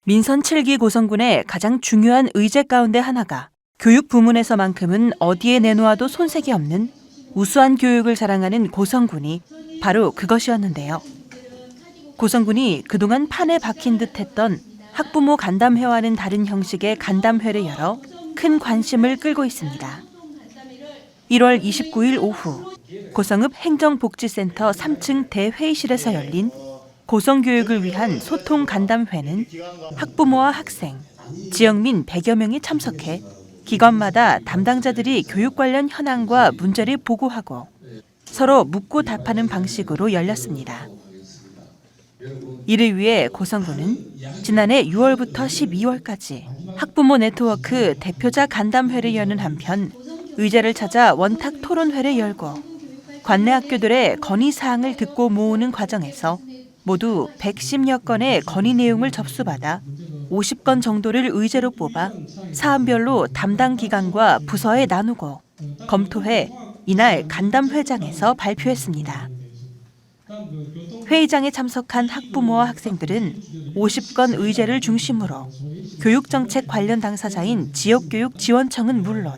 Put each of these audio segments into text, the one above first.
민선 7기 고성군의 가장 중요한 의제 가운데 하나가 교육 부문에서만큼은 어디에 내놓아도 손색이 없는 우수한 교육을 자랑하는 고성군이 바로 그것이었는데요. 고성군이 그동안 판에 박힌 듯했던 학부모 간담회와는 다른 형식의 간담회를 열어 큰 관심을 끌고 있습니다. 1월 29일 오후 고성읍 행정복지센터 3층 대회의실에서 열린 고성교육을 위한 소통 간담회는 학부모와 학생, 지역민 100여 명이 참석해 기관마다 담당자들이 교육 관련 현황과 문제를 보고하고 서로 묻고 답하는 방식으로 열렸습니다. 이를 위해 고성군은 지난해 6월부터 12월까지 학부모 네트워크 대표자 간담회를 여는 한편 의제를 찾아 원탁 토론회를 열고 관내 학교들의 건의사항을 듣고 모으는 과정에서 모두 110여 건의 건의 내용을 접수받아 50건 정도를 의제로 뽑아 사안별로 담당 기관과 부서에 나누고 검토해 이날 간담회장에서 발표했습니다. 회의장에 참석한 학부모와 학생들은 50건 의제를 중심으로 교육정책 관련 당사자인 지역교육지원청은 물론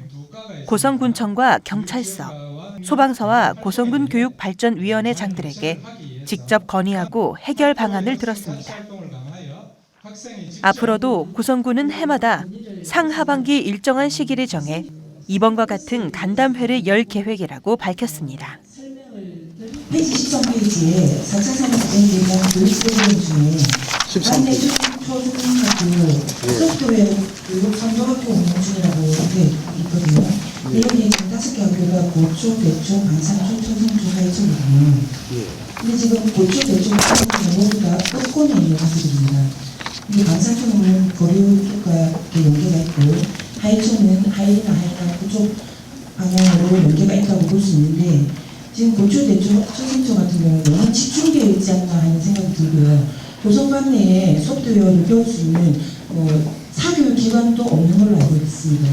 고성군청과 경찰서, 소방서와 고성군 교육발전위원회 장들에게 직접 건의하고 해결 방안을 들었습니다. 앞으로도 고성군은 해마다 상하반기 일정한 시기를 정해 이번과 같은 간담회를 열 계획이라고 밝혔습니다. 페이지 13페이지에 4차 산업진흥 교육 프로그램 중에 13페이지 초중학교 소프트웨어 교육 선도학교 운영 중이라고 이렇게 있거든요. 여기 5개 학교가 고초, 대초, 반상초, 초성초, 하이초거든요. 근데 지금 고초, 대초, 반상초는 모두 다 끝권에 있는 학교들입니다. 이 반상초는 고려 쪽과 연계가 있고 하이초는 하이나 그쪽 방향으로 연계가 있다고 볼 수 있는데 지금 고초, 대초, 초성초 같은 경우는 집중되어 있지 않나 하는 생각이 들고요. 고성관 내에 소프트웨어를 배울 수 있는 사교육 기관도 없는 걸로 알고 있습니다.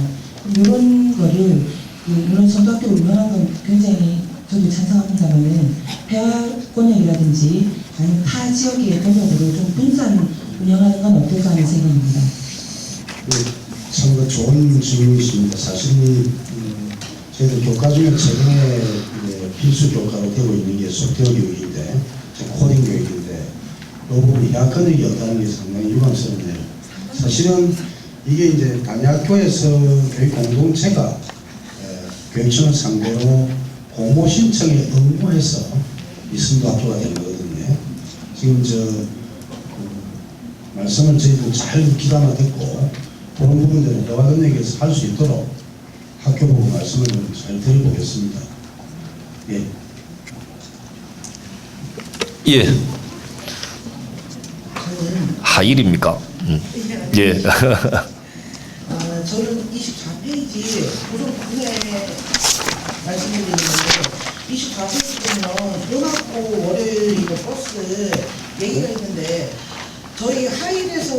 이런 거를 물론 선도학교 운영하는 건 굉장히 저도 찬성합니다만은 폐하권역이라든지 아니면 타 지역의 권역으로 좀 분산 운영하는 건 어떨까 하는 생각입니다. 참 좋은 질문이십니다. 사실 저희들 교과 중에 최근에 필수 교과로 되고 있는 게 소프트웨어 교육인데, 코딩 교육인데, 이 부분이 약간의 연다는 게 상당히 유감스럽네요. 사실은 이게 이제 단위학교에서 교육 공동체가 교육청을 상대로 공모 신청에 응모해서 이 선도학교가 된 거거든요. 지금 말씀을 저희도 잘 귀담아 듣고 그런 부분들을 대화 능력에서 할 수 있도록 학교 보고 말씀을 잘 드려보겠습니다. 예. 예. 하일입니까? 예. 저는 24페이지 고성군에 말씀드리는 건데 24페이지 보면 연합고 월요일 버스 얘기가 있는데 저희 하일에서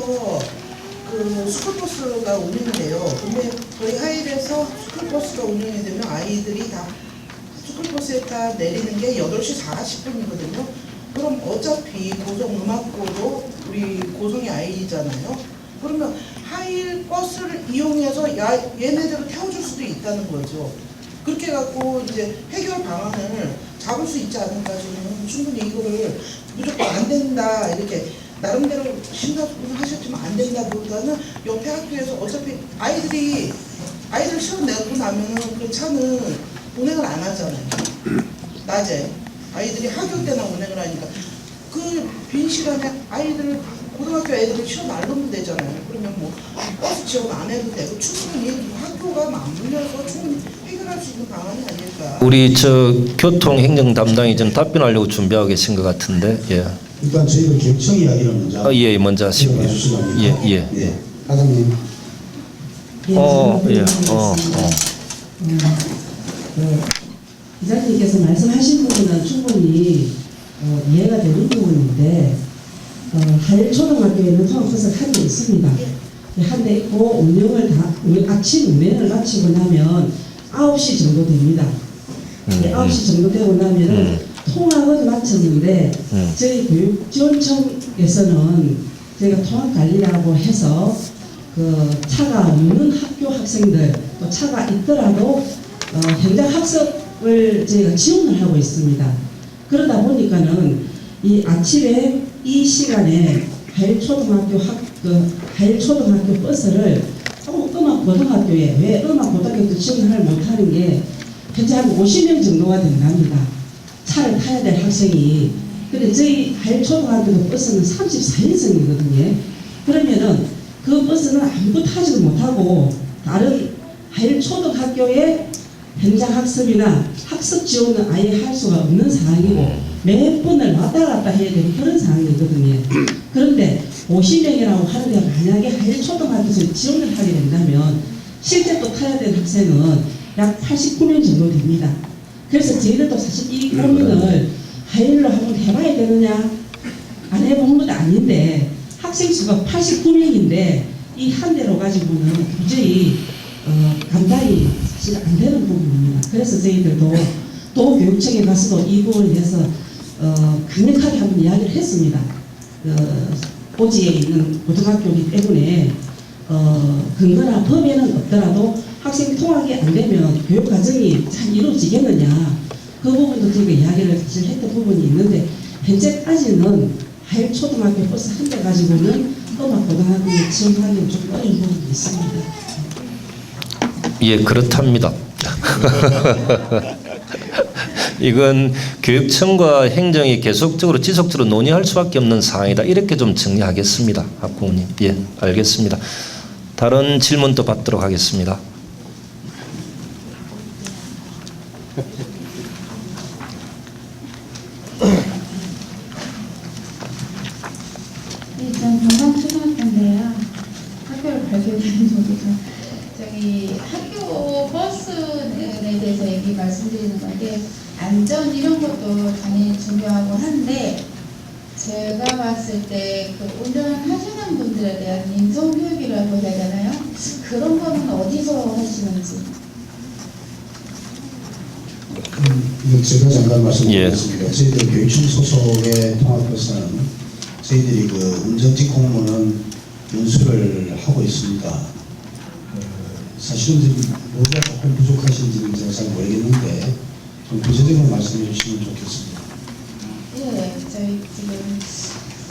그 스쿨버스가 운영이 돼요. 근데 저희 하일에서 스쿨버스가 운영이 되면 아이들이 다 스쿨버스에 다 내리는 게 8시 40분이거든요. 그럼 어차피 고성음악고도 우리 고성의 아이잖아요. 그러면 하일 버스를 이용해서 얘네들을 태워줄 수도 있다는 거죠. 그렇게 갖고 이제 해결 방안을 잡을 수 있지 않을까. 저는 충분히 이거를 무조건 안 된다 이렇게 나름대로 심사하셨지만 안 된다보다는 옆에 학교에서 어차피 아이들 시험 내고 나면은 그 차는 운행을 안 하잖아요. 낮에 아이들이 학교 때나 운행을 하니까 그 빈 시간에 아이들 고등학교 애들 시험 안 넣으면 되잖아요. 그러면 뭐 버스 지원 안 해도 되고 충분히 학교가 맞물려서 충분히 해결할 수 있는 방안이 아닐까. 우리 교통행정 담당이 좀 답변하려고 준비하고 계신 것 같은데. 예. 일단 저희가 교육청 이야기를 먼저 예, 먼저 하시고요. 예. 과장님. 기자님께서 말씀하신 부분은 충분히 이해가 되는 부분인데 하일 초등학교에는 통합버스가 한 대 있습니다. 한 대 있고 아침 운행을 마치고 나면 9시 정도 됩니다. 9시 정도 되고 나면은 통학은 마쳤는데 저희 교육지원청에서는 저희가 통학관리라고 해서 그 차가 없는 학교 학생들 또 차가 있더라도 현장 학습을 저희가 지원을 하고 있습니다. 그러다 보니까는 이 아침에 이 시간에 하일초등학교 버스를 음악고등학교에 왜 음악고등학교도 지원을 못하는 게 현재 한 50명 정도가 된답니다. 차를 타야 될 학생이. 근데 저희 하일초등학교도 버스는 34인승이거든요. 그러면은 그 버스는 아무도 타지도 못하고 다른 하일초등학교의 현장 학습이나 학습 지원은 아예 할 수가 없는 상황이고 몇 번을 왔다 갔다 해야 되는 그런 상황이거든요. 그런데 50명이라고 하는데 만약에 하일초등학교에서 지원을 하게 된다면 실제 또 타야 되는 학생은 약 89명 정도 됩니다. 그래서 저희들도 사실 이 고민을 하일로 한번 해봐야 되느냐 안 해본 것도 아닌데 학생 수가 89명인데 이 한 대로 가지고는 도저히 감당이 사실 안 되는 부분입니다. 그래서 저희들도 또 교육청에 가서도 이 부분에 대해서 강력하게 한번 이야기를 했습니다. 오지에 있는 고등학교이기 때문에 근거나 법에는 없더라도 학생 통학이 안 되면 교육 과정이 잘 이루어지겠느냐 그 부분도 저희가 이야기를 사실 했던 부분이 있는데 현재까지는 하일초등학교 버스 한 대 가지고는 음악고등학교에 지원하기는 좀 어려운 부분이 있습니다. 예, 그렇답니다. 이건 교육청과 행정이 계속적으로 지속적으로 논의할 수밖에 없는 사항이다. 이렇게 좀 정리하겠습니다. 학부모님. 예, 알겠습니다. 다른 질문도 받도록 하겠습니다. 네, 전 경상초등학교인데요. 학교를 발표드리는 거죠. 저기 학교 버스에 대해서 얘기 말씀드리는 건데 안전 이런 것도 당연히 중요하고 한데 제가 봤을 때 그 운전하시는 분들에 대한 인성교육이라고 해야 되나요? 그런 거는 어디서 하시는지. 이건 제가 잠깐 말씀드리겠습니다. 저희들 교육청 소속의 통합버스는 저희들이 그 운전직 공무원은 연수를 하고 있습니다. 사실은 지금 뭐가 조금 부족하신지는 제가 잘 모르겠는데 좀 구체적으로 말씀해 주시면 좋겠습니다. 예, 저희 지금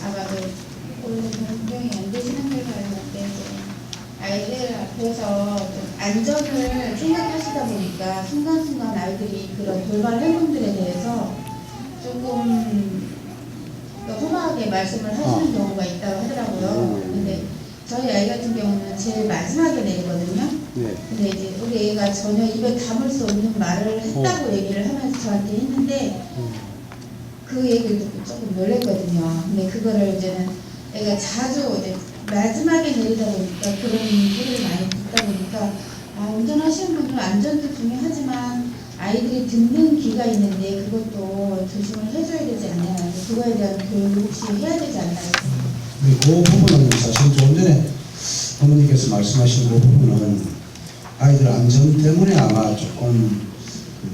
아마도 원래 변경이 안 되시는 걸로 알았는데 아이들 앞에서 좀 안전을 생각하시다 보니까 순간순간 아이들이 그런 돌발 행동들에 대해서 조금 험하게 말씀을 하시는 경우가 있다고 하더라고요. 근데 저희 아이 같은 경우는 제일 마지막에 내리거든요. 근데 이제 우리 애가 전혀 입에 담을 수 없는 말을 했다고 얘기를 하면서 저한테 했는데 그 얘기를 듣고 조금 놀랐거든요. 근데 그거를 이제는 애가 자주 이제 마지막에 내리다 보니까 그런 소리를 많이 듣다 보니까 운전하시는 분들은 안전도 중요하지만 아이들이 듣는 귀가 있는데 그것도 조심을 해줘야 되지 않나요? 그거에 대한 교육을 혹시 해야 되지 않나요? 그 부분은 사실 좀 전에 어머니께서 말씀하신 그 부분은 아이들 안전 때문에 아마 조금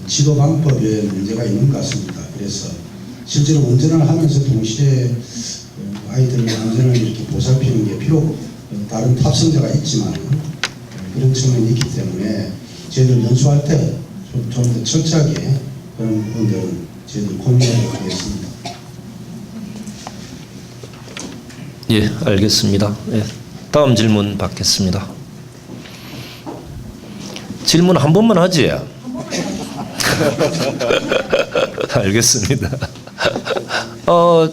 지도 방법에 문제가 있는 것 같습니다. 그래서 실제로 운전을 하면서 동시에 아이들 안전을 이렇게 보살피는 게 비록 다른 탑승자가 있지만 그런 측면이 있기 때문에 저희들 연수할 때 좀 더 철저하게 그런 부분들은 저희들 고민하도록 하겠습니다. 예, 알겠습니다. 예, 다음 질문 받겠습니다. 질문 한 번만 하지? 알겠습니다.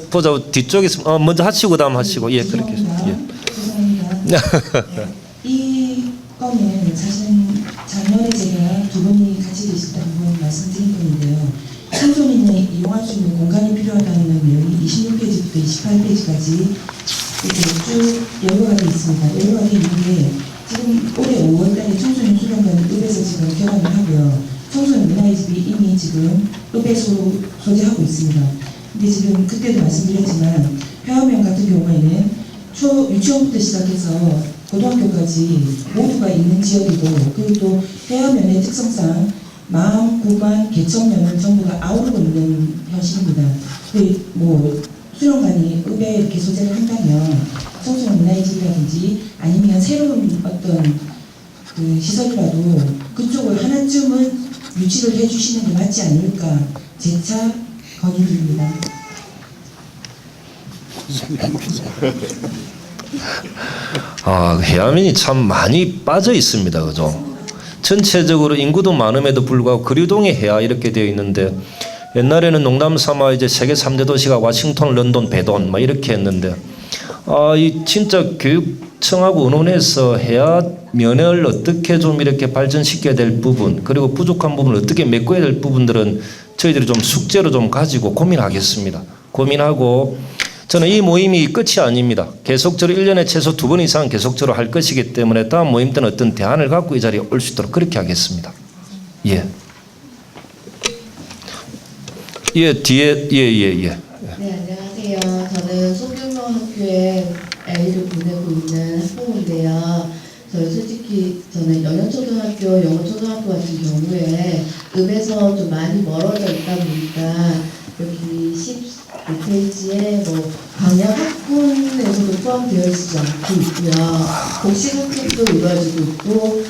보자. 뒤쪽에서 먼저 하시고 다음 하시고. 예, 그렇게. 죄송합니다. 이 건은 사실 작년에 제가 두 분이 같이 계시다고 말씀드린 건데요. 청소년이 이용할 수 있는 공간이 필요하다는 내용이 26페이지부터 28페이지까지 이렇게 쭉 연구가 되어 있습니다. 연구가 되어 있는데 지금 올해 5월달에 청소년 수련관을 읍에서 지금 개관을 하고요. 청소년 문화의 집이 이미 지금 읍에서 소재하고 있습니다. 근데 지금 그때도 말씀드렸지만 회화면 같은 경우에는 유치원부터 시작해서 고등학교까지 모두가 있는 지역이고 그리고 또 회화면의 특성상 마음, 구만, 개척면을 전부 다 아우르고 있는 현실입니다. 뭐 수련관이 읍에 이렇게 소재를 한다면 청소년 문화의식이라든지 아니면 새로운 어떤 그 시설이라도 그쪽을 하나쯤은 유치를 해주시는 게 맞지 않을까 재차 건의드립니다. 해안면이 참 많이 빠져 있습니다. 그죠? 전체적으로 인구도 많음에도 불구하고 거류동의 해야 이렇게 되어 있는데 옛날에는 농담 삼아 이제 세계 3대 도시가 워싱턴, 런던, 배돈 막 이렇게 했는데 이 진짜 교육청하고 의논해서 해야 면을 어떻게 좀 이렇게 발전시켜야 될 부분 그리고 부족한 부분을 어떻게 메꿔야 될 부분들은 저희들이 좀 숙제로 좀 가지고 고민하겠습니다. 고민하고 저는 이 모임이 끝이 아닙니다. 계속적으로 1년에 최소 2번 이상 계속적으로 할 것이기 때문에 다음 모임 때는 어떤 대안을 갖고 이 자리에 올 수 있도록 그렇게 하겠습니다. 예. 예, 뒤에 예. 네, 안녕하세요. 저는 소규모 학교에 아이를 보내고 있는 학부모인데요. 저는 영현초등학교, 영어초등학교 같은 경우에 읍에서 좀 많이 멀어져 있다 보니까 여기 10페이지에 뭐 광역 학군에서도 포함되어 있지 않고 있고요. 복식 학급도 이루어지고 있고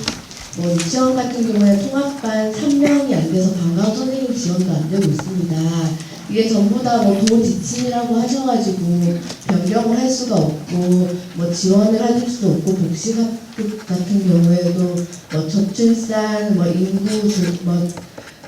뭐 유치원 같은 경우에 통합반 3명이 안 돼서 방과후 선생님 지원도 안 되고 있습니다. 이게 전부 다 뭐 돈 지침이라고 하셔가지고 변경을 할 수가 없고 뭐 지원을 해줄 수도 없고 복식학급 같은 경우에도 뭐 저출산, 뭐 인구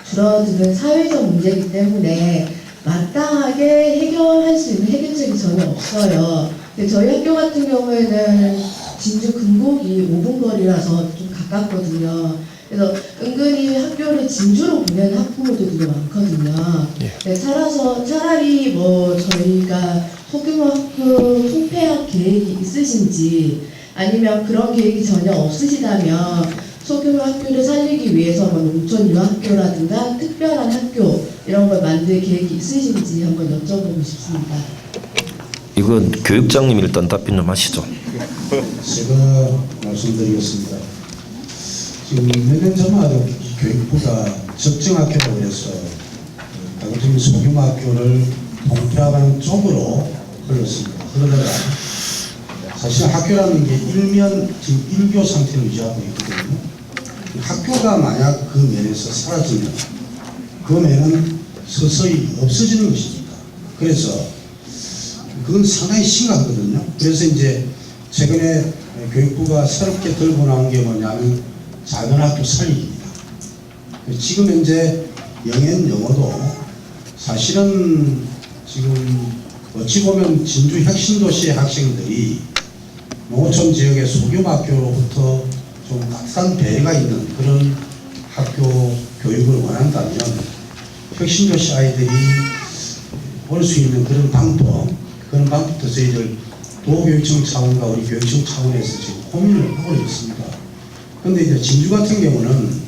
줄어드는 사회적 문제이기 때문에 마땅하게 해결할 수 있는 해결책이 전혀 없어요. 저희 학교 같은 경우에는 진주 금곡이 5분 거리라서 좀 가깝거든요. 그래서 은근히 학교를 진주로 보내는 학부모들도 많거든요. 네, 차라리 뭐 저희가 소규모 학교 통폐합 계획이 있으신지 아니면 그런 계획이 전혀 없으시다면 소규모 학교를 살리기 위해서 뭐 농촌 유학교라든가 특별한 학교 이런 걸 만들 계획이 있으신지 한번 여쭤보고 싶습니다. 이건 교육장님 일단 답변 좀 하시죠. 제가 말씀드리겠습니다. 지금 몇 년 전마다 교육부가 적정학교라고 해서 당중 소규모 학교를 통폐합하는 쪽으로 흘렀습니다. 그러다가 사실 학교라는 게 지금 1교 상태를 유지하고 있거든요. 학교가 만약 그 면에서 사라지면 그 면은 서서히 없어지는 것입니다. 그래서 그건 상당히 심각하거든요. 그래서 이제 최근에 교육부가 새롭게 들고 나온 게 뭐냐면 작은 학교 살리기입니다. 지금 현재 영어도 사실은 지금 어찌 보면 진주 혁신도시의 학생들이 농어촌 지역의 소규모 학교로부터 좀 따뜻한 배려가 있는 그런 학교 교육을 원한다면 혁신도시 아이들이 올 수 있는 그런 방법도 저희들 도교육청 차원과 우리 교육청 차원에서 지금 고민을 하고 있습니다. 그런데 이제 진주 같은 경우는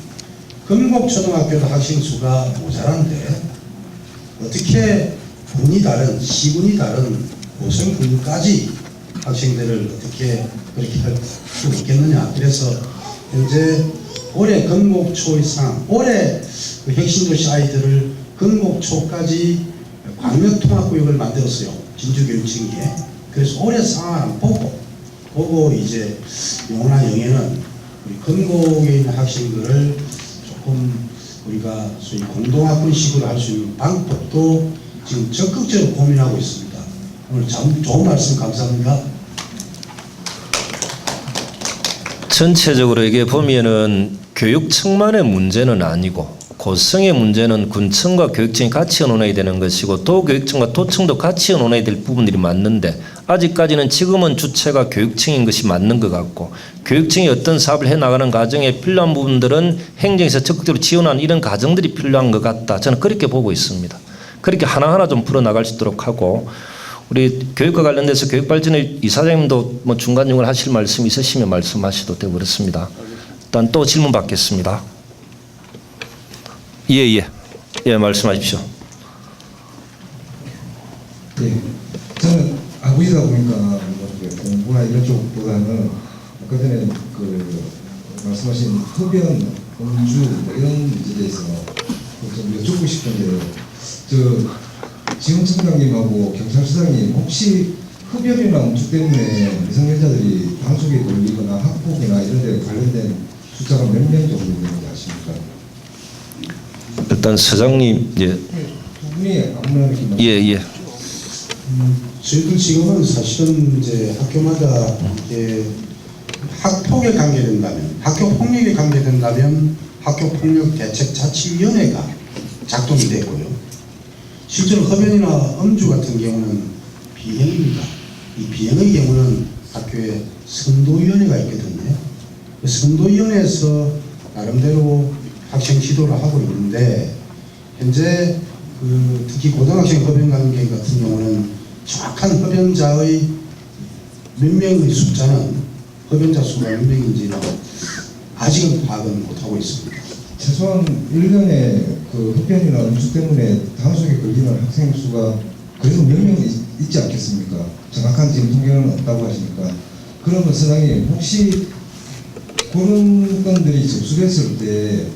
금곡초등학교도 학생 수가 모자란데 어떻게 시군이 다른 고성군까지 학생들을 어떻게 그렇게 할 수 있겠느냐. 그래서 현재 올해 금곡초 이상, 올해 그 혁신도시 아이들을 금곡초까지 광역통합구역을 만들었어요. 진주교육청에. 그래서 올해 상황을 보고 이제 영어나 영예는 우리 금곡에 있는 학생들을 조금 우리가 소위 공동학군식으로 할 수 있는 방법도 지금 적극적으로 고민하고 있습니다. 오늘 참 좋은 말씀 감사합니다. 전체적으로 이게 보면은 교육청만의 문제는 아니고 고성의 문제는 군청과 교육청이 같이 논해야 되는 것이고 도교육청과 도청도 같이 논해야 될 부분들이 맞는데 아직까지는 지금은 주체가 교육청인 것이 맞는 것 같고 교육청이 어떤 사업을 해나가는 과정에 필요한 부분들은 행정에서 적극적으로 지원하는 이런 과정들이 필요한 것 같다. 저는 그렇게 보고 있습니다. 그렇게 하나하나 좀 풀어나갈 수 있도록 하고 우리 교육과 관련돼서 교육발전의 이사장님도 뭐 중간중간 하실 말씀 있으시면 말씀하셔도 되고 그렇습니다. 일단 또 질문 받겠습니다. 예, 말씀하십시오. 예, 저는 아버지다 보니까 공부나 이런 쪽보다는 아까 전에 말씀하신 흡연, 음주 이런 문제에 대해서 좀 여쭙고 싶은데요. 지원청장님하고 경찰서장님 혹시 흡연이나 음주 때문에 미성년자들이 단속에 걸리거나 학폭이나 이런 데 관련된 숫자가 몇 명 정도 되는지 아십니까? 일단 서장님 예. 두 분이 아무나 이렇게 예. 저희들 지금은 사실은 이제 학교마다 이제 학폭에 관계된다면, 학교 폭력에 관계된다면 학교폭력 대책자치위원회가 작동이 됐고요. 실제로 흡연이나 음주 같은 경우는 비행입니다. 이 비행의 경우는 학교에 선도위원회가 있거든요. 그 선도위원회에서 나름대로 학생 지도를 하고 있는데, 현재 특히 고등학생 흡연 관계 같은 경우는 정확한 흡연자의 몇 명의 숫자는, 흡연자 수가 몇 명인지는 아직은 파악은 못하고 있습니다. 최소한 1년에 그 흡연이나 음주 때문에 단속에 걸리는 학생 수가 그래도 몇 명 있지 않겠습니까? 정확한 지금 통계는 없다고 하시니까. 그러면 선생님 혹시 그런 건들이 접수됐을 때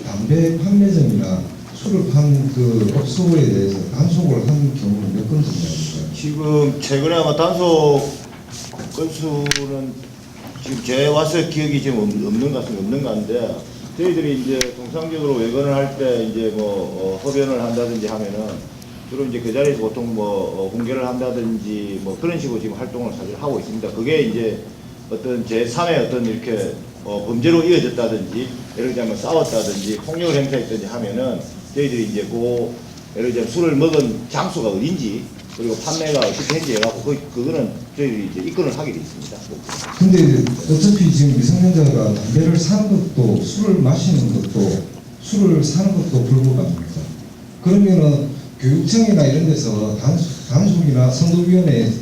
담배 판매점이나 술을 판 그 업소에 대해서 단속을 한 경우는 몇 건 정도 됩니까? 지금 최근에 아마 단속 건수는 지금 제 와서 기억이 지금 없는 것 같습니다. 없는 것 같은데, 저희들이 이제 통상적으로 외근을 할 때 이제 흡연을 한다든지 하면은 주로 이제 그 자리에서 보통 공개를 한다든지 그런 식으로 지금 활동을 사실 하고 있습니다. 그게 이제 어떤 제3의 어떤 이렇게 범죄로 이어졌다든지, 예를 들자면 싸웠다든지 폭력을 행사했든지 하면은 저희들이 이제 예를 들자면 술을 먹은 장소가 어딘지, 그리고 판매가 어떻게 했는지 해갖고 그거는 저희들이 이제 입건을 하게 돼 있습니다. 근데 어차피 지금 미성년자가 담배를 사는 것도 술을 마시는 것도 술을 사는 것도 불법입니까? 그러면은 교육청이나 이런 데서 단속이나 선도위원회에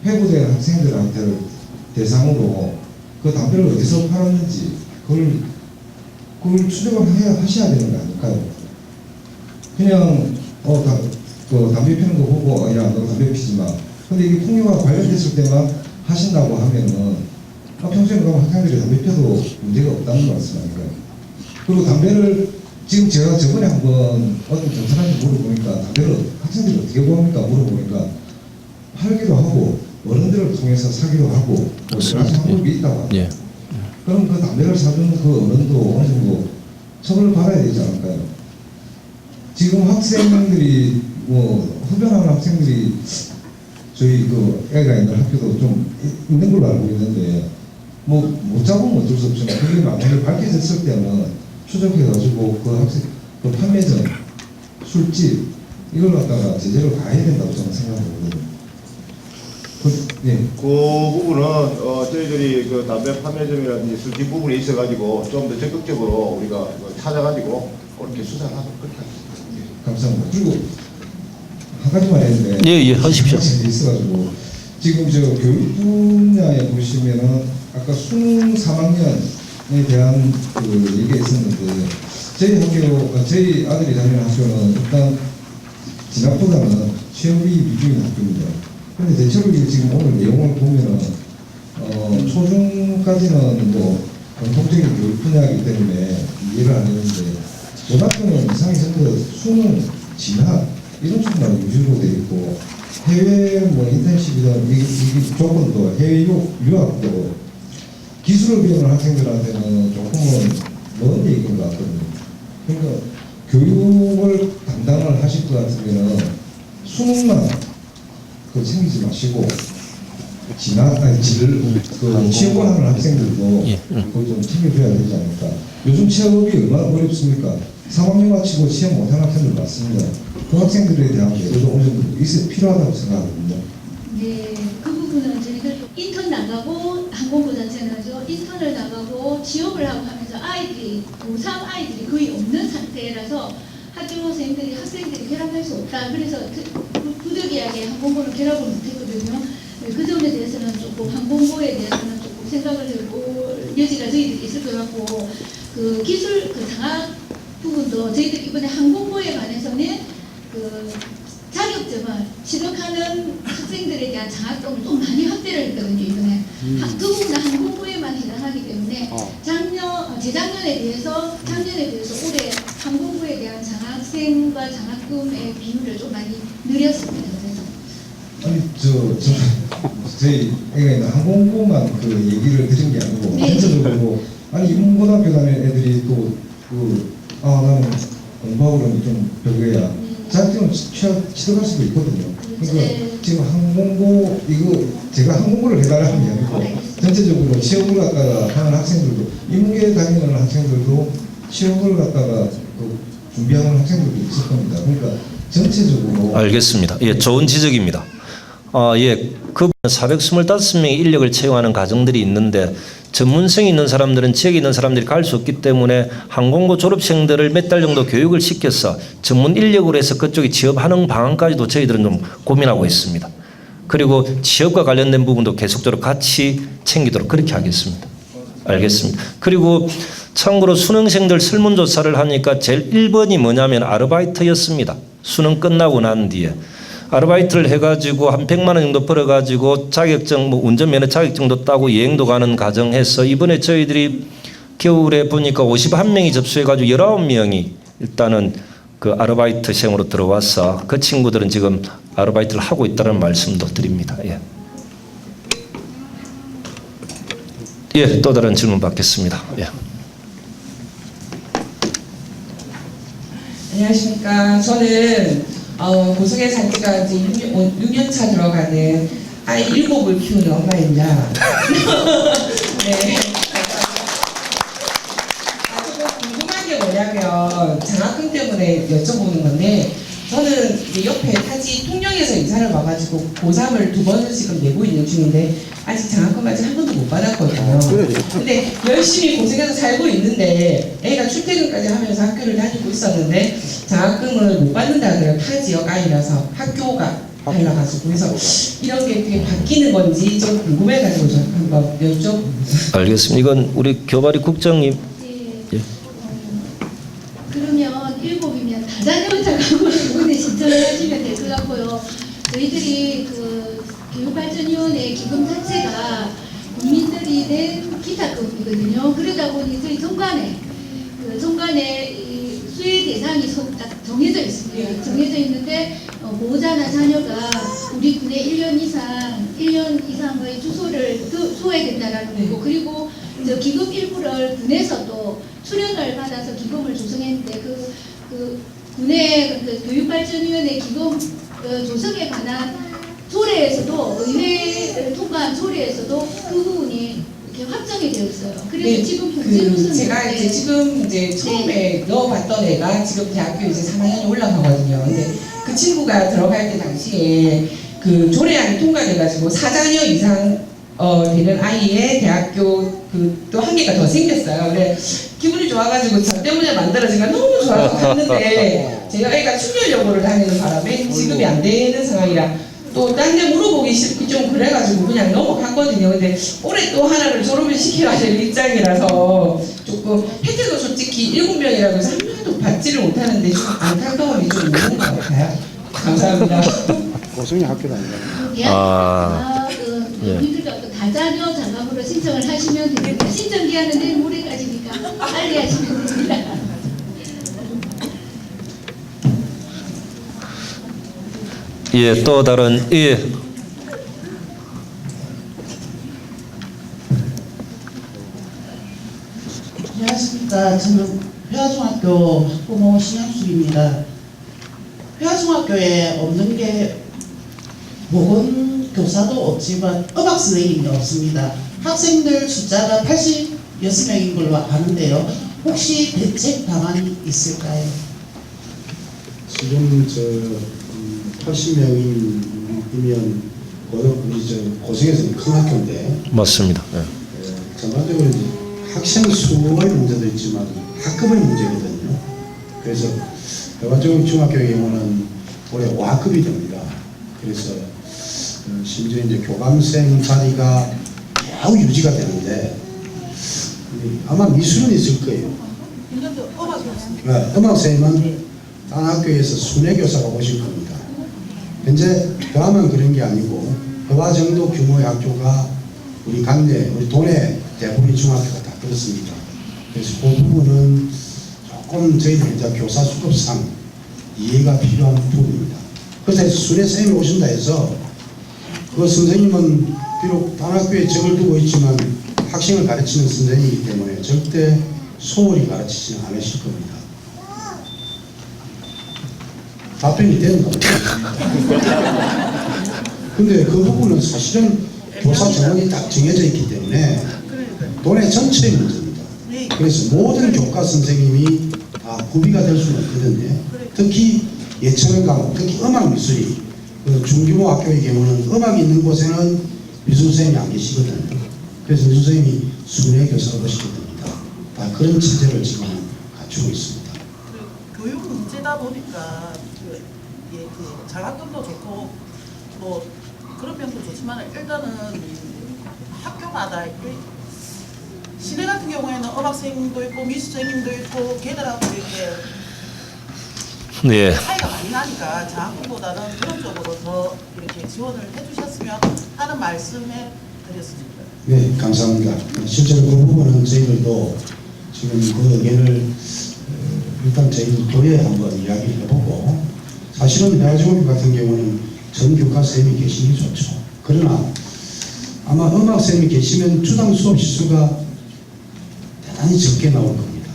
회부된 학생들한테 대상으로 그 담배를 어디서 팔았는지 그걸 추적을 하셔야 되는 거 아닐까요? 그냥 담배 피는 거 보고 야 너 담배 피지 마. 근데 이게 폭력과 관련됐을 때만 하신다고 하면은 평소에 그럼 학생들이 담배 피워도 문제가 없다는 말씀 아닐까요? 그리고 담배를 지금 제가 저번에 한번 어떤 경찰한테 물어보니까 담배를 학생들이 어떻게 구합니까? 물어보니까 팔기도 하고 어른들을 통해서 사기도 하고 여러 가지 방법이 있다고 합니다. 예. 그럼 그 담배를 사주는 그 어른도 어느 정도 처벌을 받아야 되지 않을까요? 지금 학생들이 흡연하는 학생들이 저희 애가 있는 학교도 좀 있는 걸로 알고 있는데 못 잡으면 어쩔 수 없지만 그게 만약에 밝혀졌을 때는 추적해가지고 그 학생 그 판매점, 술집 이걸 갖다가 제재를 가해야 된다고 저는 생각하거든요. 그 부분은 저희들이 그 담배 판매점이라든지 술집 부분에 있어가지고 좀 더 적극적으로 우리가 찾아가지고 그렇게 수사를 하고 그렇게 하겠습니다. 감사합니다. 그리고 한 가지만 했는데 예, 하십시오. 있어가지고 지금 저 교육 분야에 보시면은 아까 수능 3학년에 대한 그 얘기가 있었는데 저희 아들이 다니는 학교는 일단 진학보다는 취업이 위주인 학교입니다. 그런데 대체로 지금 오늘 내용을 보면은 초중까지는 공통적인 교육 분야이기 때문에 이해를 안 했는데 고등학교는 이상이 전부 수능, 진학 이런 쪽만 위주로 되어 있고 해외 인턴십이든 이 조건도 해외 유학도 기술을 배우는 학생들한테는 조금은 먼 얘기인 것 같거든요. 그러니까 교육을 담당을 하실 것 같으면 수능만 챙기지 마시고 취업을 하는 학생들도 그걸 좀 챙겨줘야 되지 않을까. 요즘 취업이 얼마나 어렵습니까? 3학년 마치고 취업 못하는 학생들 많습니다. 그 학생들에 대한 배려도 어느 정도 필요하다고 생각하거든요. 네, 그 부분은 저희들 인턴 나가고 항공부 자체는죠. 인턴을 나가고 취업을 하고 하면서 아이들이 고3 아이들이 거의 없는 상태라서 학생들이 결합할 수 없다. 그래서 부득이하게 항공부는 결합을 못했거든요. 그 점에 대해서는 조금 항공부에 대해서는 조금 생각을 해볼 여지가 저희들이 있을 것 같고 그 기술 장학 부분도 저희들 이번에 항공부에 관해서는 그 자격증을 취득하는 학생들에 대한 장학금을 좀 많이 확대를 했거든요. 이번에 그 부분은 항공부에만 해당하기 때문에 재작년에 비해서 올해 항공부에 대한 장학생과 장학금의 비율을 좀 많이 늘렸습니다. 그래서 아니 저희 그러니까 항공고만 그 얘기를 드린 게 아니고 전체적으로 아니 인문고등학교 다니는 애들이 나는 공부하고 그러면 좀 별거야. 자격증을 취득할 수도 있거든요. 그러니까 지금 항공고 제가 항공고를 해달라는 게 아니고 전체적으로 취업을 갖다가 하는 학생들도 인문계 다니는 학생들도 취업을 갖다가 준비하는 학생들도 있을 겁니다. 그러니까 전체적으로 알겠습니다. 예, 좋은 지적입니다. 예, 그 425명의 인력을 채용하는 가정들이 있는데 전문성이 있는 사람들은 지역에 있는 사람들이 갈 수 없기 때문에 항공고 졸업생들을 몇 달 정도 교육을 시켜서 전문 인력으로 해서 그쪽에 취업하는 방안까지도 저희들은 좀 고민하고 있습니다. 그리고 취업과 관련된 부분도 계속적으로 같이 챙기도록 그렇게 하겠습니다. 알겠습니다. 그리고 참고로 수능생들 설문조사를 하니까 제일 1번이 뭐냐면 아르바이트였습니다. 수능 끝나고 난 뒤에 아르바이트를 해가지고 한 100만 원 정도 벌어가지고 자격증 운전면허 자격증도 따고 여행도 가는 가정해서 이번에 저희들이 겨울에 보니까 51명이 접수해가지고 19명이 일단은 그 아르바이트생으로 들어와서 그 친구들은 지금 아르바이트를 하고 있다는 말씀도 드립니다. 예. 예, 또 다른 질문 받겠습니다. 예. 안녕하십니까. 저는 고성에 산 지가 이제 6년 차 들어가는 아이 7을 키우는 엄마입니다. 네. 조금 궁금한 게 뭐냐면 장학금 때문에 여쭤보는 건데 저는 이제 옆에 타지 통영에서 이사를 와가지고 고3을 2번을 지금 내고 있는 중인데 아직 장학금 아직 한 번도 못 받았거든요. 근데 열심히 고생해서 살고 있는데 애가 출퇴근까지 하면서 학교를 다니고 있었는데 장학금을 못 받는다 그래요. 타 지역 아이라서 학교가 달라가지고 그래서 이런 게 어떻게 바뀌는 건지 좀 궁금해가지고 저 한번 여쭤. 알겠습니다. 이건 우리 교발이 국장님. 예. 그러면 7이면 다자녀 장학금을 이번에 신청을 하시면 될 것 같고요. 저희들이 그 교육발전위원회 기금 자체가 국민들이 낸 기타금이거든요. 그러다 보니 저희 종간에 이 수혜 대상이 딱 정해져 있습니다. 정해져 있는데 보호자나 자녀가 우리 군에 1년 이상의 주소를 둬야 된다라는 거고 그리고 저 기금 일부를 군에서도 수령을 받아서 기금을 조성했는데 그 군의 교육발전위원회 기금 조성에 관한 조례에서도 의회를 통과한 조례에서도 그 부분이 이렇게 확정이 되어 있어요. 그래서 네, 지금 경제부서는 제가 이제 지금 이제 처음에 넣어봤던 애가 지금 대학교 이제 3학년이 올라가거든요. 근데 그 친구가 들어갈 때 당시에 그 조례안이 통과돼가지고 4자녀 이상 되는 아이의 대학교 또 한 개가 더 생겼어요. 근데 기분이 좋아가지고 저 때문에 만들어지가 너무 좋아서 갔는데 제가 애가 충렬여고를 다니는 바람에 지급이 안 되는 상황이라 또 딴 데 물어보기 싫고 좀 그래가지고 그냥 넘어갔거든요. 근데 올해 또 하나를 졸업을 시켜야 될 입장이라서 조금 혜택도 솔직히 7명이라고 해서 한 명도 받지를 못하는데 좀 안타까움이 좀 있는 것 같아요. 감사합니다. 고성이 학교도 아니라. 국민들과 어떤 다자녀 장학으로 신청을 하시면 됩니다. 신청 기한은 내일 모레까지니까 빨리 하시면 됩니다. 예, 또 다른 예. 안녕하십니까. 저는 회화중학교 학부모 신영숙입니다. 회화중학교에 없는 게 보건교사도 없지만 음악 선생님이 없습니다. 학생들 숫자가 86명인 걸로 아는데요. 혹시 대책 방안이 있을까요? 지금 80명이면 고성에서는 큰 학교인데 맞습니다. 예. 전반적으로 이제 학생 수의 문제도 있지만 학급의 문제거든요. 그래서 일반적인 중학교의 경우는 올해 5학급이 됩니다. 그래서 심지어 이제 교감생 자리가 겨우 유지가 되는데 아마 미술은 있을 거예요. 음악쌤은 딴 학교에서 순회교사가 오실 겁니다. 현재 교감은 그런 게 아니고 회화 정도 규모의 학교가 우리 강내, 우리 도내 대부분의 중학교가 다 그렇습니다. 그래서 그 부분은 조금 저희들 이제 교사 수급상 이해가 필요한 부분입니다. 그래서 순회 쌤이 오신다 해서 그 선생님은 비록 단학교에 적을 두고 있지만 학생을 가르치는 선생님이기 때문에 절대 소홀히 가르치지는 않으실 겁니다. 답변이 된다. 근데 그 부분은 사실은 교사 정원이 딱 정해져 있기 때문에 돈의 전체의 문제입니다. 그래서 모든 교과 선생님이 다 구비가 될 수는 없거든요. 특히 예체능 과목, 특히 음악 미술이 그 중규모 학교의 경우는 음악이 있는 곳에는 미술 선생님이 안 계시거든요. 그래서 미술 선생님이 순회 교사가 오시게 됩니다. 다 그런 체제를 지금 갖추고 있습니다. 교육 문제다 보니까 그 장학금도 좋고 뭐 그런 면도 좋지만 일단은 학교마다 시내 같은 경우에는 음악생도 있고 미술생님도 있고 걔들하고 이렇게 예. 차이가 많이 나니까 장학금보다는 그런 쪽으로 더 이렇게 지원을 해주셨으면 하는 말씀에 드렸습니다. 네, 감사합니다. 실제로 그 부분은 저희들도 지금 그 의견을 일단 저희 교회에 한번 이야기를 해보고, 사실은 대학중학교 같은 경우는 전 교과 선생님이 계시는 게 좋죠. 그러나 아마 음악 선생님이 계시면 주당 수업 시수가 대단히 적게 나올 겁니다.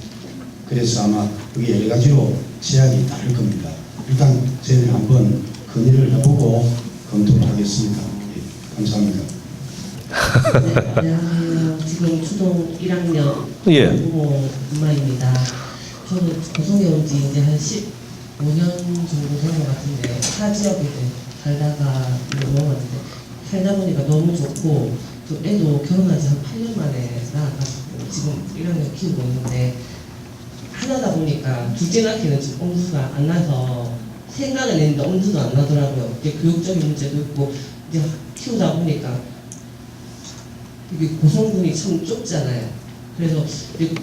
그래서 아마 그게 여러 가지로 제약이 따를 겁니다. 일단 저희는 한번 건의를 해보고 검토를 하겠습니다. 네, 감사합니다. 네, 안녕하세요. 지금 초등 1학년 예. 부모 엄마입니다. 저는 고성에 온 지 이제 한 15년 정도 된 것 같은데 타 지역에 살다가 넘어갔는데 살다 보니까 너무 좋고 또 애도 결혼한 지 한 8년 만에 낳아가지고 지금 1학년 키우고 있는데 하나다 보니까 둘째 낳기는 지금 엄두가 안 나서 생각은 했는데 엄두도 안 나더라고요. 이게 교육적인 문제도 있고 이제 키우다 보니까 이게 고성군이 참 좁잖아요. 그래서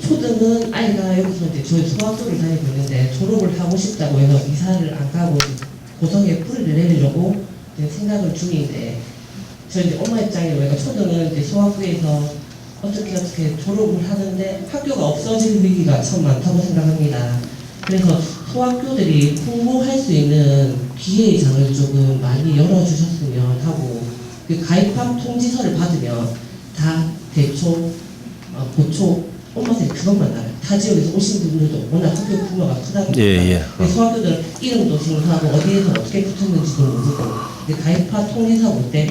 초등은 아이가 여기서 이제 저희 소학교를 다니고 있는데 졸업을 하고 싶다고 해서 이사를 안 가고 고성에 뿌리를 내리려고 생각을 중인데 저희 이제 엄마 입장에 우리가 초등은 이제 소학교에서 어떻게 졸업을 하는데 학교가 없어질 위기가 참 많다고 생각합니다. 그래서 소학교들이 홍보할 수 있는 기회의 장을 조금 많이 열어주셨으면 하고 그 가입학 통지서를 받으면 다 대초, 고초, 엄마들이 그것만 알아요. 타 지역에서 오신 분들도 워낙 학교 규모가 크다 보니까 예. 소학교들은 이름도 생소하고 어디에서 어떻게 붙었는지도 모르고 근데 가입학 통지서 볼 때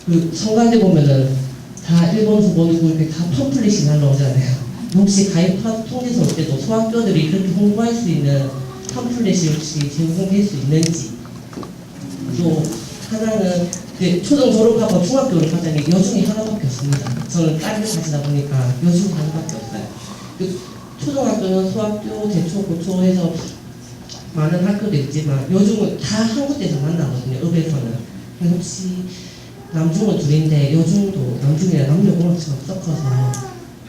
그 성가대 보면은 다 1번, 2번이고 이렇게 다 팜플릿이 날라오잖아요. 혹시 가입학 통지서 올 때도 소학교들이 그렇게 홍보할 수 있는 팜플릿이 혹시 제공될 수 있는지 또 하나는 초등 졸업하고 중학교를 가자니 여중이 하나밖에 없습니다. 저는 딸을 가지다 보니까 여중 하나밖에 없어요. 초등학교는 소학교, 대초, 고초에서 많은 학교도 있지만 여중은 다 한 곳에서 만나거든요. 읍에서는. 혹시 남중은 둘인데 여중도 남중이나 남녀공학처럼 섞어서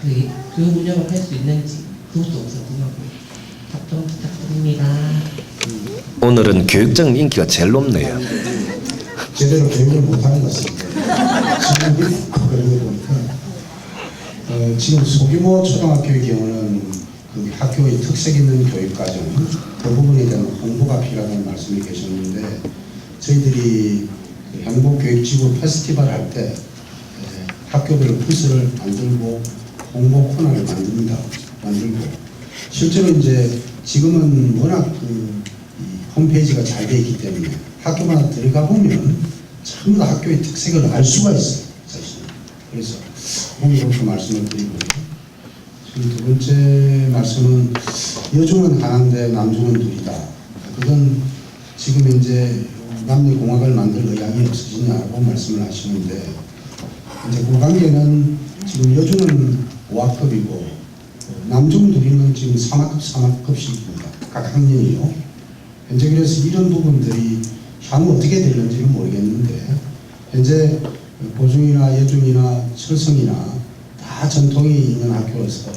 그 교육 운영을 할 수 있는지 그것도 궁금하고요. 답변 부탁드립니다. 오늘은 교육적 인기가 제일 높네요. 제대로 교육을 못하는 것 같습니다. 지금 그런 거 보니까 지금 소규모 초등학교의 경우는 그 학교의 특색 있는 교육과정 그 부분에 대한 홍보가 필요하다는 말씀이 계셨는데 저희들이 행복교육지구 페스티벌 할 때 학교별 부스를 만들고 홍보 코너를 만들고 실제로 이제 지금은 워낙 홈페이지가 잘 되어 있기 때문에 학교마다 들어가 보면 전부 다 학교의 특색을 알 수가 있어요. 사실. 그래서 그렇게 말씀을 드리고요. 지금 두 번째 말씀은 여중은 하나인데 남중은 둘이다. 그건 지금 이제 남녀공학을 만들 의향이 없으시냐고 말씀을 하시는데 이제 그 관계는 지금 여중은 5학급이고 남중 둘이는 지금 3학급씩입니다. 각 학년이요. 현재 그래서 이런 부분들이 향후 어떻게 되는지는 모르겠는데 현재 고중이나 여중이나 철성이나 다 전통이 있는 학교에서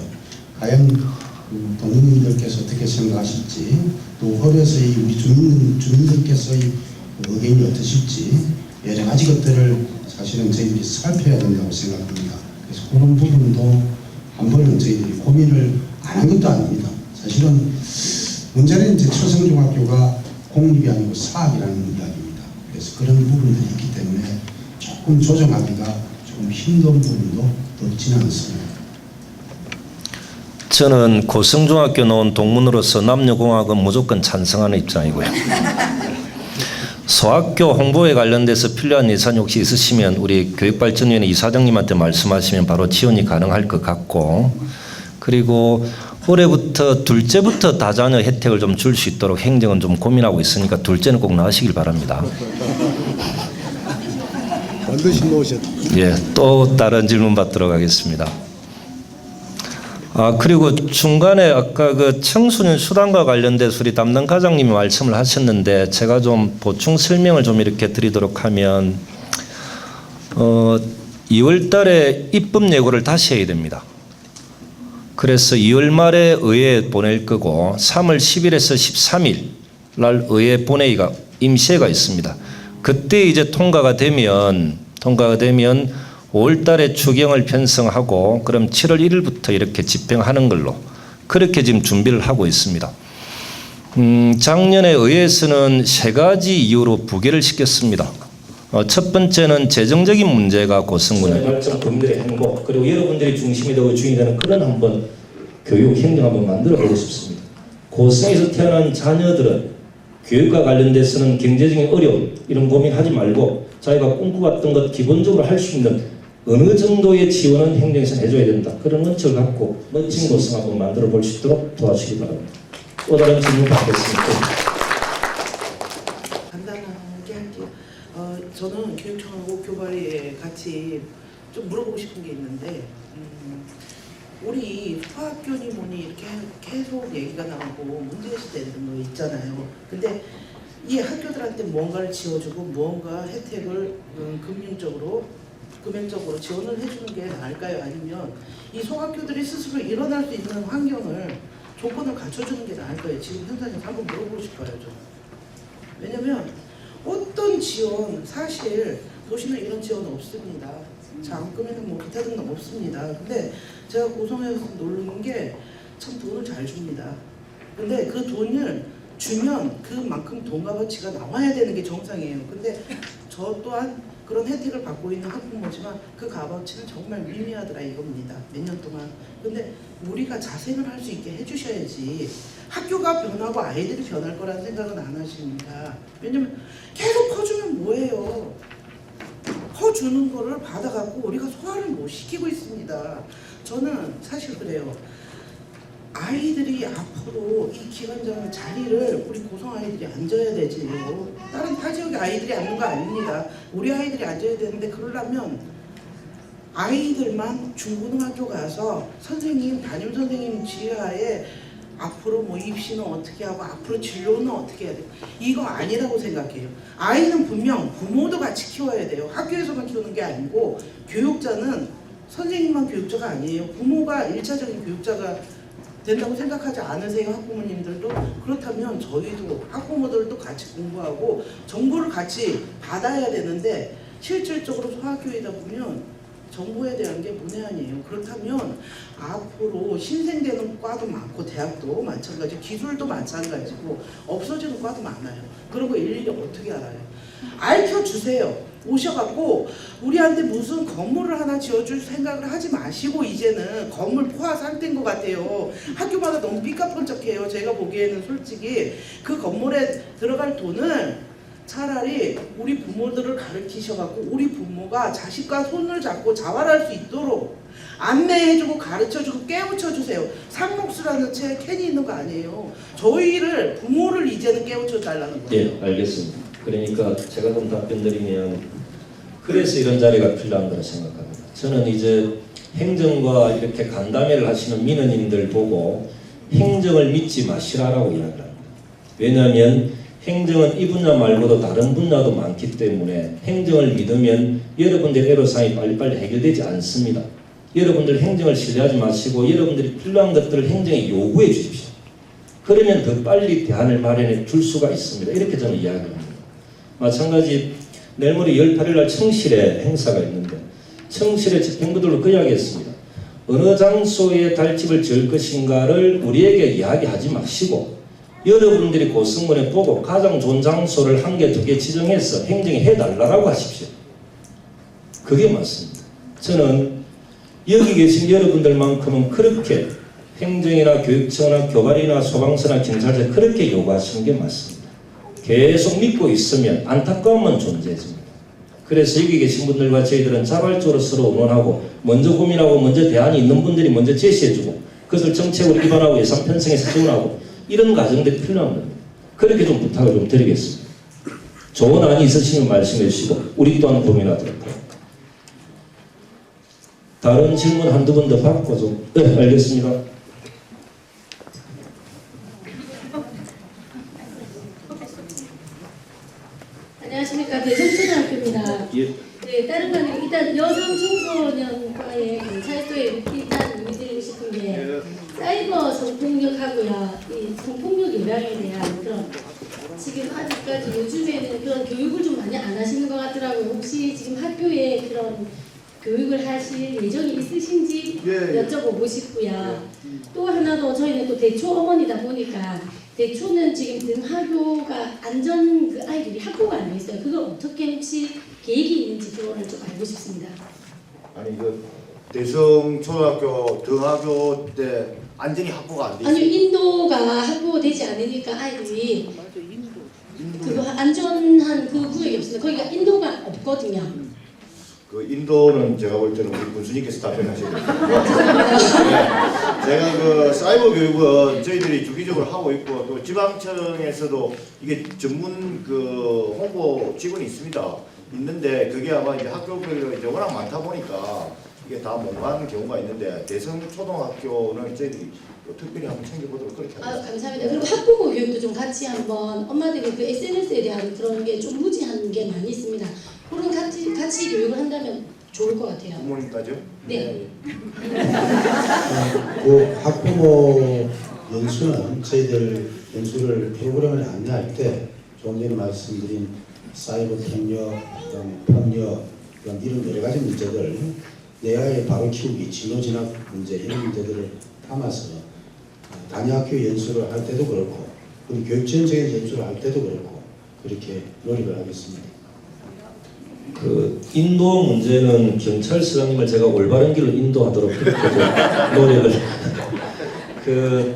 과연 그 동문님들께서 어떻게 생각하실지 또 읍에서의 우리 주민들께서의 의견이 어떠실지 여러 가지 것들을 사실은 저희들이 살펴야 된다고 생각합니다. 그래서 그런 부분도 한 번은 저희들이 고민을 안 한 것도 아닙니다. 사실은 문제는 이제 철성중학교가 공립이 아니고 사학이라는 이야기입니다. 그래서 그런 부분들이 있기 때문에 조금 조정하기가 조금 힘든 부분도 없지는 않습니다. 저는 고성중학교 나온 동문으로서 남녀공학은 무조건 찬성하는 입장이고요. 소학교 홍보에 관련돼서 필요한 예산이 혹시 있으시면 우리 교육발전위원회 이사장님한테 말씀하시면 바로 지원이 가능할 것 같고, 그리고 올해부터 둘째부터 다자녀 혜택을 좀 줄 수 있도록 행정은 좀 고민하고 있으니까 둘째는 꼭 나으시길 바랍니다. 반드시 놓으셨다. 예, 또 다른 질문 받도록 하겠습니다. 그리고 중간에 아까 그 청소년 수당과 관련돼서 우리 담당 과장님이 말씀을 하셨는데 제가 좀 보충 설명을 좀 이렇게 드리도록 하면 2월 달에 입법 예고를 다시 해야 됩니다. 그래서 2월 말에 의회에 보낼 거고 3월 10일에서 13일 날 의회 본회의가 임시회가 있습니다. 그때 이제 통과가 되면 5월 달에 추경을 편성하고 그럼 7월 1일부터 이렇게 집행하는 걸로 그렇게 지금 준비를 하고 있습니다. 작년에 의회에서는 3가지 이유로 부결을 시켰습니다. 첫 번째는 재정적인 문제가 고성군의 발전 국민들의 행복 그리고 여러분들이 중심이 되고 주인이 되는 그런 한번 교육 행정 한번 만들어 보고 싶습니다. 고성에서 태어난 자녀들은 교육과 관련돼서는 경제적인 어려움 이런 고민하지 말고 자기가 꿈꿔왔던 것 기본적으로 할 수 있는 어느 정도의 지원은 행정에서 해줘야 된다. 그런 원칙을 갖고 멋진 고성 한번 만들어 볼 수 있도록 도와주시기 바랍니다. 또 다른 질문 받겠습니다. 간단하게 할게요. 저는 교육청하고 교발위에 같이 좀 물어보고 싶은 게 있는데 우리 소학교니 뭐니 이렇게 계속 얘기가 나오고 문제시 되는 거 있잖아요. 근데 이 학교들한테 뭔가를 지어주고 무언가 혜택을 금융적으로 지원을 해주는 게 나을까요? 아니면 이 소학교들이 스스로 일어날 수 있는 환경을 조건을 갖춰주는 게 나을까요? 지금 현장에서 한번 물어보고 싶어요. 좀. 왜냐면 어떤 지원 사실 도시는 이런 지원 없습니다. 장학금에는 뭐 기타 등등 없습니다. 근데 제가 고성에서 놀라는 게 참 돈을 잘 줍니다. 근데 그 돈을 주면 그만큼 돈 값어치가 나와야 되는 게 정상이에요. 근데 저 또한 그런 혜택을 받고 있는 학부모지만 그 값어치는 정말 미미하더라 이겁니다. 몇 년 동안. 근데 우리가 자생을 할 수 있게 해주셔야지 학교가 변하고 아이들이 변할 거라는 생각은 안 하십니까? 왜냐면 계속 퍼주면 뭐예요? 퍼주는 거를 받아갖고 우리가 소화를 못 시키고 있습니다. 저는 사실 그래요. 아이들이 앞으로 이 기관장 자리를 우리 고성 아이들이 앉아야 되지요. 다른 타 지역의 아이들이 앉는 거 아닙니다. 우리 아이들이 앉아야 되는데 그러려면 아이들만 중고등학교 가서 선생님, 담임 선생님 지하에 앞으로 뭐 입시는 어떻게 하고 앞으로 진로는 어떻게 해야 돼요? 이거 아니라고 생각해요. 아이는 분명 부모도 같이 키워야 돼요. 학교에서만 키우는 게 아니고 교육자는 선생님만 교육자가 아니에요. 부모가 1차적인 교육자가 된다고 생각하지 않으세요? 학부모님들도? 그렇다면 저희도 학부모들도 같이 공부하고 정보를 같이 받아야 되는데 실질적으로 소학교이다 보면 정보에 대한 게 문외한이에요. 그렇다면 앞으로 신생되는 과도 많고 대학도 마찬가지, 기술도 마찬가지고 없어지는 과도 많아요. 그런 거 일일이 어떻게 알아요? 알려주세요. 오셔갖고 우리한테 무슨 건물을 하나 지어줄 생각을 하지 마시고 이제는 건물 포화 상태인 것 같아요. 학교마다 너무 삐까뻔쩍해요. 제가 보기에는 솔직히 그 건물에 들어갈 돈을 차라리 우리 부모들을 가르치셔갖고 우리 부모가 자식과 손을 잡고 자활할 수 있도록 안내해주고 가르쳐주고 깨우쳐주세요. 상목수라는 책 캔이 있는 거 아니에요. 저희를 부모를 이제는 깨우쳐달라는 거예요. 예, 알겠습니다. 그러니까 제가 좀 답변 드리면 그래서 이런 자리가 필요한 거라 생각합니다. 저는 이제 행정과 이렇게 간담회를 하시는 민원인들 보고 행정을 믿지 마시라라고 이야기합니다. 왜냐하면 행정은 이 분야 말고도 다른 분야도 많기 때문에 행정을 믿으면 여러분들의 애로사항이 빨리빨리 해결되지 않습니다. 여러분들 행정을 신뢰하지 마시고 여러분들이 필요한 것들을 행정에 요구해 주십시오. 그러면 더 빨리 대안을 마련해 줄 수가 있습니다. 이렇게 저는 이야기합니다. 마찬가지 내일 모레 18일 날 청실에 행사가 있는데 청실에 집행부들로 그 이야기했습니다. 어느 장소에 달집을 지을 것인가를 우리에게 이야기하지 마시고 여러분들이 고성군에 보고 가장 좋은 장소를 1개, 2개 지정해서 행정에 해달라고 하십시오. 그게 맞습니다. 저는 여기 계신 여러분들만큼은 그렇게 행정이나 교육청이나 교관이나 소방서나 경찰서 그렇게 요구하시는 게 맞습니다. 계속 믿고 있으면 안타까움만 존재해집니다. 그래서 여기 계신 분들과 저희들은 자발적으로 서로 응원하고 먼저 고민하고 먼저 대안이 있는 분들이 먼저 제시해주고 그것을 정책으로 입안하고 예산 편성해서 지원하고 이런 과정들이 필요한 겁니다. 그렇게 좀 부탁을 좀 드리겠습니다. 좋은 안이 있으시면 말씀해 주시고 우리 또한 고민하도록 합니다. 다른 질문 한두 번 더 받고 좀 네, 알겠습니다. 안녕하십니까. 대전초등학교입니다. 예. 네, 다른 거는 일단 여성 청소년과의 경찰서에 일단 문의드리고 싶은 게 사이버 성폭력하고요, 이 성폭력 예방에 대한 그런 지금 아직까지 요즘에는 그런 교육을 좀 많이 안 하시는 것 같더라고요. 혹시 지금 학교에 그런 교육을 하실 예정이 있으신지 여쭤보고 싶고요. 또 하나 더 저희는 또 대초 어머니다 보니까 대초는 지금 등하교가 안전 그 아이들이 학교가 안 돼 있어요. 그걸 어떻게 혹시 계획이 있는지 그거를 좀 알고 싶습니다. 아니 그 대성 초등학교 등하교 때 안전히 확보가 안 돼 있어요. 아니요, 인도가 확보되지 않으니까 아이들이 그거 안전한 그 구역이 없습니다. 거기가 인도가 없거든요. 그 인도는 제가 볼 때는 우리 군수님께서 답변하셔야 됩니다. 제가 그 사이버 교육은 저희들이 주기적으로 하고 있고 또 지방청에서도 이게 전문 그 홍보 직원이 있습니다. 있는데 그게 아마 이제 학교별로 이제 워낙 많다 보니까 이게 다 못 가는 경우가 있는데 대성 초등학교는 저희들이 또 특별히 한번 챙겨보도록 그렇게 하겠습니다. 감사합니다. 그리고 학부모 교육도 좀 같이 한번 엄마들이 그 SNS에 대한 그런 게 좀 무지한 게 많이 있습니다. 그런 같이 교육을 한다면 좋을 것 같아요. 부모님까지요? 네. 그 학부모 연수는 저희들 연수를 프로그램을 안내할 때 조금 전에 말씀드린 사이버 폭력, 그다음에 폭력 이런 여러 가지 문제들 내 아이 바로 키우기, 진로 진학 문제 이런 문제들을 담아서 단위학교 연수를 할 때도 그렇고 그리고 교육전적인 연수를 할 때도 그렇고 그렇게 노력을 하겠습니다. 그 인도 문제는 경찰서장님을 제가 올바른 길로 인도하도록 그렇게 좀 노력을 그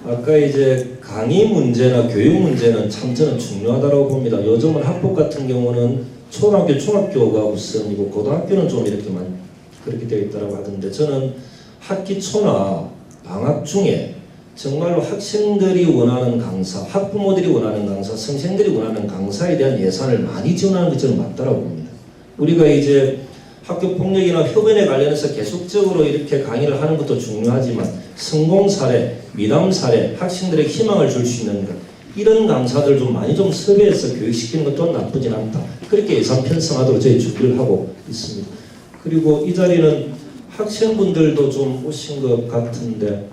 아까 이제 강의 문제나 교육 문제는 참 저는 중요하다고 봅니다. 요즘은 학폭 같은 경우는 초등학교, 중학교가 우선이고 고등학교는 좀 이렇게만 그렇게 되어 있다고 하던데 저는 학기 초나 방학 중에 정말로 학생들이 원하는 강사, 학부모들이 원하는 강사, 선생들이 원하는 강사에 대한 예산을 많이 지원하는 게 저는 맞다고 봅니다. 우리가 이제 학교 폭력이나 협연에 관련해서 계속적으로 이렇게 강의를 하는 것도 중요하지만 성공 사례, 미담 사례, 학생들에게 희망을 줄 수 있는 것 이런 강사들 좀 많이 좀 섭외해서 교육시키는 것도 나쁘진 않다. 그렇게 예산 편성하도록 저희 준비를 하고 있습니다. 그리고 이 자리는 학생분들도 좀 오신 것 같은데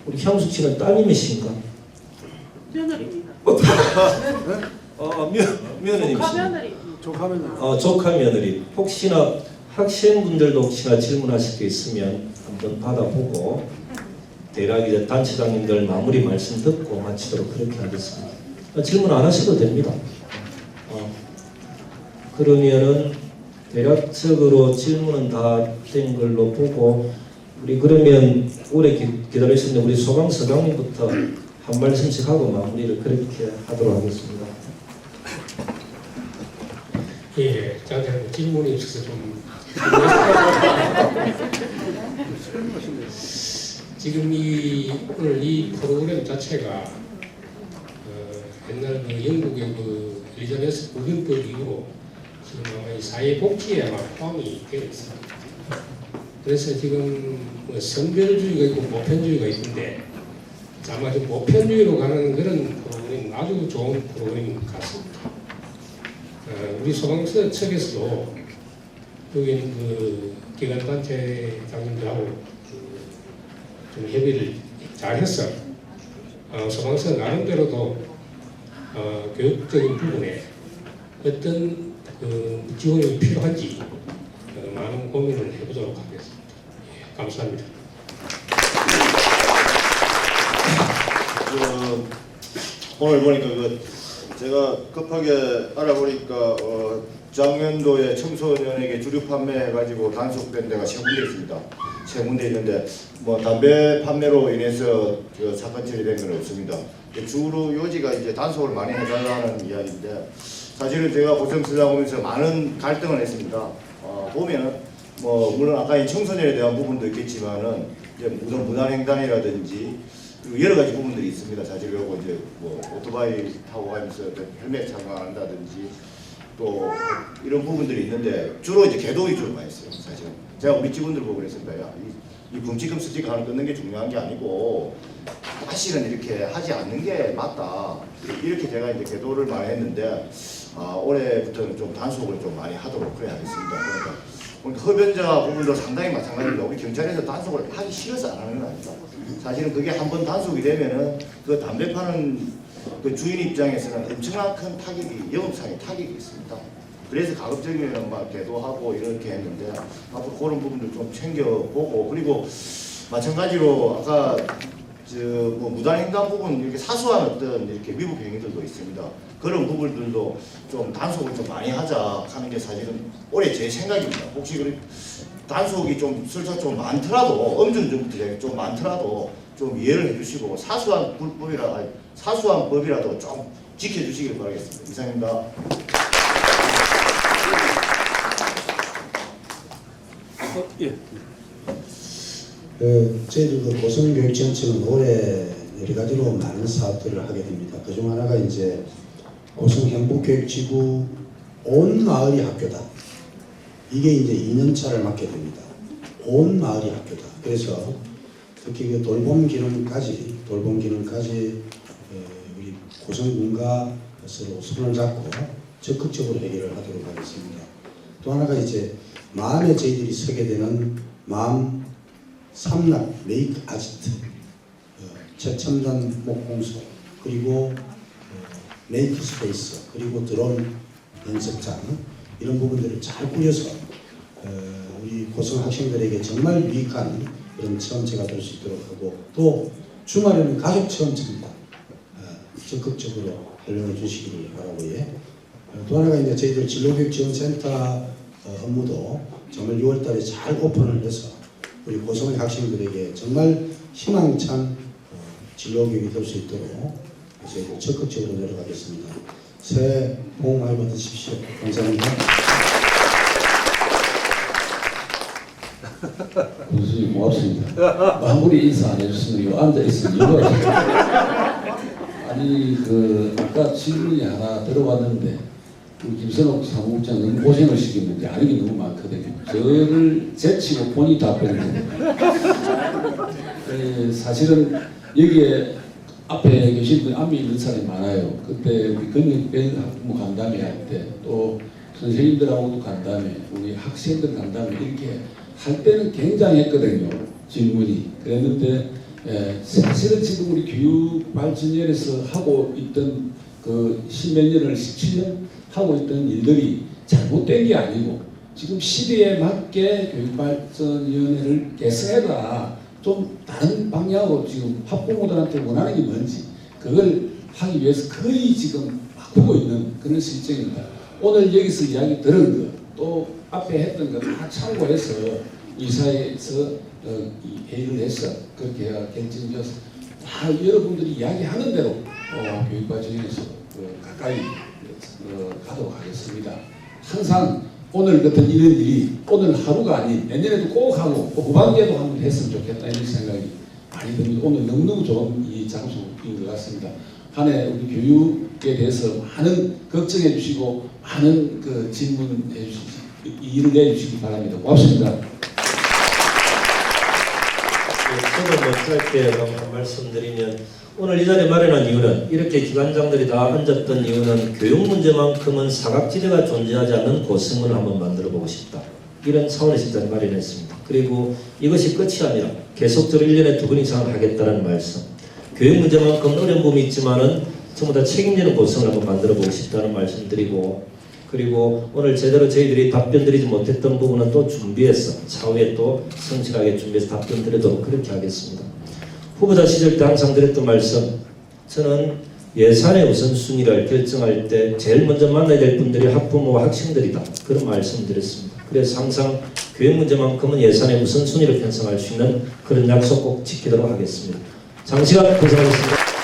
우리 향숙 씨는 따님이신가? 며느리입니다. 며느님이십니다. 조카 며느리. 조카 며느리. 혹시나 학생분들도 혹시나 질문하실 게 있으면 한번 받아보고 대략 이제 단체장님들 마무리 말씀 듣고 마치도록 그렇게 하겠습니다. 질문 안 하셔도 됩니다. 그러면은 대략적으로 질문은 다 된 걸로 보고 우리 그러면 오래 기다리셨는데 우리 소방서장님부터 한 말씀씩 하고 마무리를 그렇게 하도록 하겠습니다. 예, 저한테 질문이 있어서 좀 지금 오늘 이 프로그램 자체가 옛날 그 영국의 그 엘리자베스 부경법 이후로 지금 아마 이 사회복지에 아마 포함이 되어 있습니다. 그래서 지금 뭐 선별주의가 있고 보편주의가 있는데 아마 좀 보편주의로 가는 그런 프로그램 아주 좋은 프로그램인 것 같습니다. 우리 소방서 측에서도 여기 있는 그 기관단체장님들하고 좀 협의를 잘 해서 소방서 나름대로도 교육적인 부분에 어떤 그 지원이 필요한지 많은 고민을 해보도록 하겠습니다. 예, 감사합니다. 오늘 보니까 그 제가 급하게 알아보니까 작년도에 청소년에게 주류 판매해가지고 단속된 데가 3군데 있습니다. 3군데 있는데 뭐 담배 판매로 인해서 그 사건 처리된 건 없습니다. 주로 요지가 이제 단속을 많이 해달라는 이야기인데 사실은 제가 고성 쓰다 보면서 많은 갈등을 했습니다. 보면은 뭐 물론 아까 이 청소년에 대한 부분도 있겠지만은 이제 무단횡단이라든지 그리고 여러 가지 부분들이 있습니다. 사실 요거 이제 뭐 오토바이 타고 가면서 헬멧 착용 안 한다든지 또 이런 부분들이 있는데 주로 이제 개도 위주로 많이 했어요. 사실은 제가 우리 직원들 보고 그랬습니다. 야, 이 범칙금 스티커 하나 끊는 게 중요한 게 아니고 다시는 이렇게 하지 않는 게 맞다. 이렇게 제가 이제 개도를 많이 했는데 올해부터는 좀 단속을 좀 많이 하도록 그래야 하겠습니다. 그러니까 흡연자 부분도 상당히 마찬가지입니다. 우리 경찰에서 단속을 하기 싫어서 안 하는 건 아닙니다. 사실은 그게 한번 단속이 되면은 그 담배 파는 그 주인 입장에서는 엄청난 큰 타격이, 영업상의 타격이 있습니다. 그래서 가급적이면 막 계도하고 이렇게 했는데 앞으로 그런 부분들 좀 챙겨보고, 그리고 마찬가지로 아까 뭐 무단횡단 부분 이렇게 사소한 어떤 이렇게 위법 행위들도 있습니다. 그런 부분들도 좀 단속을 좀 많이 하자 하는 게 사실은 올해 제 생각입니다. 혹시 그 단속이 좀 슬쩍 좀 많더라도 엄중전부터 좀 많더라도 좀 이해를 해주시고 사소한 법이라도 좀 지켜주시길 바라겠습니다. 이상입니다. 예. 저희들 그 고성교육지원청은 올해 여러 가지로 많은 사업들을 하게 됩니다. 그중 하나가 이제 고성 행복교육지구 온 마을이 학교다. 이게 이제 2년차를 맡게 됩니다. 온 마을이 학교다. 그래서 특히 그 돌봄 기능까지 우리 고성군과 서로 손을 잡고 적극적으로 해결을 하도록 하겠습니다. 또 하나가 이제 마음에 저희들이 서게 되는 마음 삼락 메이크 아지트, 최첨단 목공소, 그리고 메이크 스페이스, 그리고 드론 연습장 이런 부분들을 잘 꾸려서 우리 고성 학생들에게 정말 유익한 이런 체험체가 될 수 있도록 하고, 또 주말에는 가족 체험체입니다. 적극적으로 활용해 주시기를 바라고, 또 하나가 이제 저희들 진로교육지원센터 업무도 정말 6월달에 잘 오픈을 해서 우리 고성의 학생들에게 정말 희망찬 진로교육이 될 수 있도록 저희들 적극적으로 노력하겠습니다. 새해 복 많이 받으십시오. 감사합니다. 교수님 고맙습니다. 마무리 인사 안 해주시면 요 앉아 있을 이유가 아니 아까 질문이 하나 들어봤는데 우리 김선옥 사무국장 너무 고생을 시키는데 아는 게 너무 많거든요. 저를 제치고 본인이 답변을 해요. 사실은 여기에 앞에 계신 분 암이 있는 사람이 많아요. 그때 우리 근육병 학부모 간담회 할 때 또 선생님들하고도 간담회, 우리 학생들 간담회 이렇게 할 때는 굉장했거든요. 질문이. 그랬는데 사실은 지금 우리 교육발전위원회에서 하고 있던 그 10몇 년을 17년 하고 있던 일들이 잘못된 게 아니고 지금 시대에 맞게 교육발전위원회를 개설해라. 좀 다른 방향으로 지금 학부모들한테 원하는 게 뭔지 그걸 하기 위해서 거의 지금 바꾸고 있는 그런 실정입니다. 오늘 여기서 이야기 들은 거 또 앞에 했던 거 다 참고해서 이사회에서 회의를 해서 그렇게 결정되어서 다 여러분들이 이야기하는 대로 교육과정에서 가까이 가도록 하겠습니다. 항상 오늘 같은 이런 일이 오늘 하루가 아닌 내년에도 꼭 하고 후반기에도 한번 했으면 좋겠다 이런 생각이 많이 듭니다. 오늘 너무너무 좋은 이 장소인 것 같습니다. 한 해 우리 교육에 대해서 많은 걱정해 주시고 많은 그 질문해 주시고 일을 내주시기 바랍니다. 고맙습니다. 저도 짧게 한 말씀드리면 오늘 이 자리에 마련한 이유는 이렇게 기관장들이 다 앉았던 이유는 교육 문제만큼은 사각지대가 존재하지 않는 고성을 한번 만들어 보고 싶다. 이런 차원에서 이 자리 마련했습니다. 그리고 이것이 끝이 아니라 계속적으로 1년에 2번 이상을 하겠다는 말씀. 교육 문제만큼 어려운 부분이 있지만은 전부 다 책임지는 고성을 한번 만들어 보고 싶다는 말씀드리고, 그리고 오늘 제대로 저희들이 답변 드리지 못했던 부분은 또 준비해서 차후에 또 성실하게 준비해서 답변 드리도록 그렇게 하겠습니다. 후보자 시절 때 항상 드렸던 말씀, 저는 예산의 우선순위를 결정할 때 제일 먼저 만나야 될 분들이 학부모와 학생들이다. 그런 말씀을 드렸습니다. 그래서 항상 교육 문제만큼은 예산의 우선순위를 편성할 수 있는 그런 약속 꼭 지키도록 하겠습니다. 장시간 고생하셨습니다.